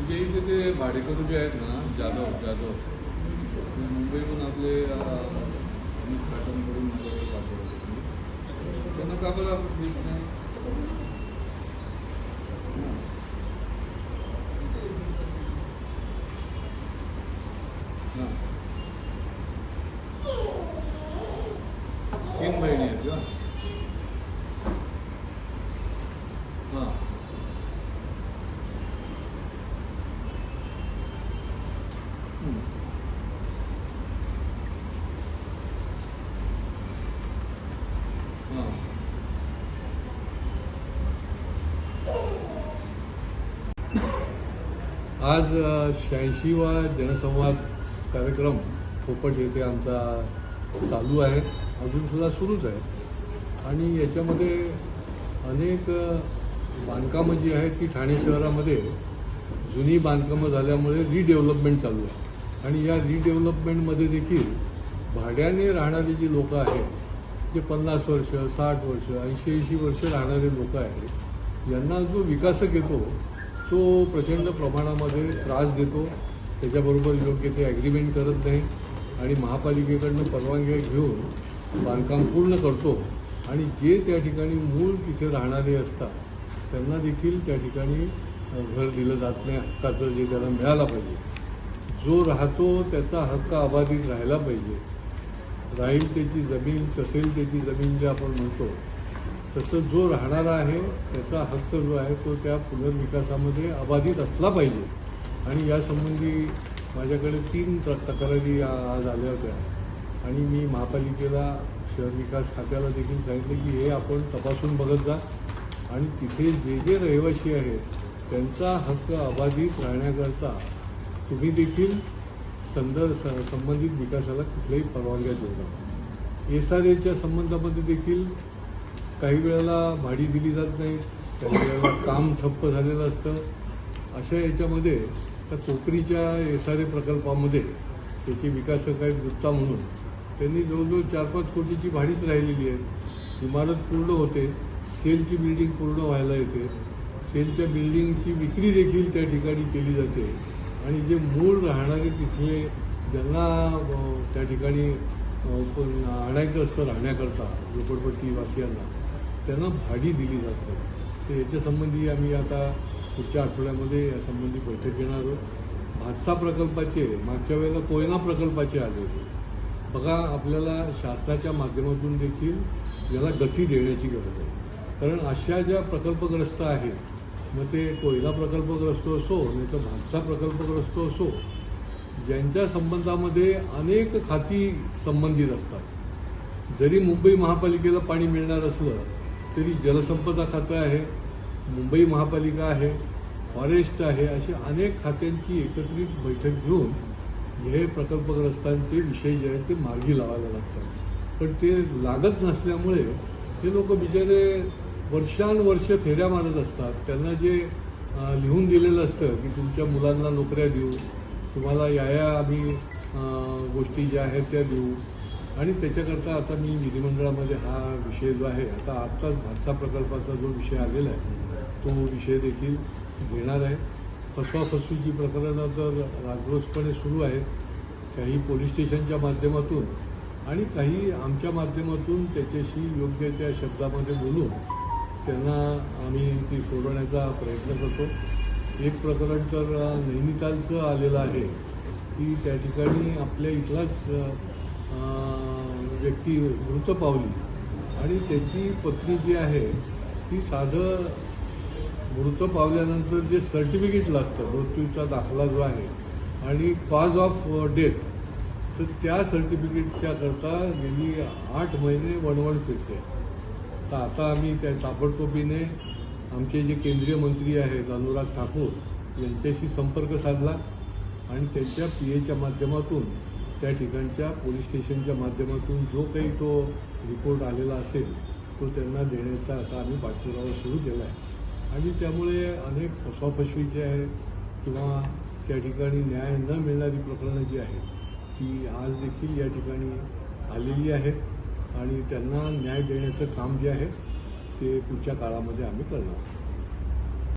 तुमच्या इथे ते भाडेकरू जे आहेत ना, जाधव मुंबईहून आपले अमित खाटमकडून माझ्याकडे पाठवले होते. त्यांना का बरं आपण देत नाही? तीन बहिणी आहेत का? हां. आज 86वा जनसंवाद कार्यक्रम पोपट येथे आमचा चालू आहे, अजूनसुद्धा सुरूच आहे. आणि याच्यामध्ये अनेक बांधकामं जी आहेत ती ठाणे शहरामध्ये जुनी बांधकामं झाल्यामुळे रिडेव्हलपमेंट चालू आहे. आणि या रिडेव्हलपमेंटमध्ये देखील भाड्याने राहणारी जी लोकं आहेत, जे 50 वर्ष 60 वर्ष 80 वर्ष राहणारे लोक आहेत, यांना जो विकासक येतो तो प्रचंड प्रमाणामध्ये त्रास देतो. त्याच्याबरोबर योग्य ते ॲग्रीमेंट करत नाही आणि महापालिकेकडनं परवानग्या घेऊन बांधकाम पूर्ण करतो. आणि जे त्या ठिकाणी मूळ तिथे राहणारे असतात त्यांना देखील त्या ठिकाणी घर दिलं जात नाही, हक्काचं जे त्याला मिळाला पाहिजे. जो राहतो त्याचा हक्क अबाधित राहायला पाहिजे. राहील त्याची जमीन, कसेल त्याची जमीन जे आपण म्हणतो, तसं जो राहणारा आहे त्याचा हक्क जो आहे तो त्या पुनर्विकासामध्ये अबाधित असला पाहिजे. आणि यासंबंधी माझ्याकडे 3 तक्रारी आज आल्या होत्या. आणि मी महापालिकेला, शहर विकास खात्याला देखील सांगितलं की हे आपण तपासून बघत जा आणि तिथे जे रहिवासी आहेत त्यांचा हक्क अबाधित राहण्याकरता तुम्ही देखील संबंधित विकासाला कुठल्याही परवानग्या देऊ नका. SRAच्या संबंधामध्ये देखील काही वेळेला भाडी दिली जात नाही, काही वेळेला काम ठप्प झालेलं असतं. अशा याच्यामध्ये त्या कोकरीच्या SRA प्रकल्पामध्ये त्याचे विकासक आहेत गुप्ता म्हणून, त्यांनी जवळजवळ 4-5 कोटीची भाडीच राहिलेली आहे. इमारत पूर्ण होते, सेलची बिल्डिंग पूर्ण व्हायला येते, सेलच्या बिल्डिंगची विक्री देखील त्या ठिकाणी केली जाते. आणि जे मूळ राहणारे तिथले ज्यांना त्या ठिकाणी आणायचं असतं राहण्याकरता झोपडपट्टीवासियांना, त्यांना भाडी दिली जात नाही. तर याच्यासंबंधी आम्ही आता पुढच्या आठवड्यामध्ये यासंबंधी बैठक घेणार आहोत. भातसा प्रकल्पाचे मागच्या वेळेला कोयना प्रकल्पाचे आले होते. बघा, आपल्याला शासनाच्या माध्यमातून देखील याला गती देण्याची गरज आहे. कारण अशा ज्या प्रकल्पग्रस्त आहेत, मग ते कोयना प्रकल्पग्रस्त असो नाही तर भातसा प्रकल्पग्रस्त असो, ज्यांच्या संबंधामध्ये अनेक खाती संबंधित असतात. जरी मुंबई महापालिकेला पाणी मिळणार असलं तरी जलसंपदा खातं आहे, मुंबई महापालिका आहे, फॉरेस्ट आहे, असे अनेक खात्यांची एकत्रित बैठक घेऊन हे प्रकल्पग्रस्तांचे विषय जे आहेत ते मार्गी लावायला लागतात. पण ते लागत नसल्यामुळे हे लोक बिचारे वर्षानुवर्ष फेऱ्या मारत असतात. त्यांना जे लिहून दिलेलं असतं की तुमच्या मुलांना नोकऱ्या देऊ, तुम्हाला या आम्ही गोष्टी ज्या आहेत त्या देऊ. आणि त्याच्याकरता आता मी विधिमंडळामध्ये हा विषय जो आहे, आत्ताच भातसा प्रकल्पाचा जो विषय आलेला आहे तो विषय देखील घेणार आहे. फसवाफसवीची प्रकरणं तर राजरोसपणे सुरू आहेत, काही पोलीस स्टेशनच्या माध्यमातून आणि काही आमच्या माध्यमातून त्याच्याशी योग्य त्या शब्दामध्ये बोलून त्यांना आम्ही ती सोडवण्याचा प्रयत्न करतो. एक प्रकरण तर नैनितालचं आलेलं आहे की त्या ठिकाणी आपल्या इथलाच व्यक्ती मृत पावली आणि त्याची पत्नी जी आहे ती साधं मृत पावल्यानंतर जे सर्टिफिकेट लागतं, मृत्यूचा दाखला जो आहे आणि कॉज ऑफ डेथ, तर त्या सर्टिफिकेटच्या करता गेली 8 महिने वणवण फिरते. तर आता आम्ही त्या ताबडतोबीने आमचे जे केंद्रीय मंत्री आहेत अनुराग ठाकूर यांच्याशी संपर्क साधला आणि त्यांच्या PAच्या माध्यमातून त्या ठिकाणच्या पोलीस स्टेशनच्या माध्यमातून जो काही तो रिपोर्ट आलेला असेल तो त्यांना देण्याचा आता आम्ही पाठपुरावा सुरू केला आहे. आणि त्यामुळे अनेक फसवाफसवीचे आहेत किंवा त्या ठिकाणी न्याय न मिळणारी प्रकरणं जी आहेत ती आज देखील या ठिकाणी आलेली आहेत आणि त्यांना न्याय देण्याचं काम जे आहे ते पुढच्या काळामध्ये आम्ही करणार.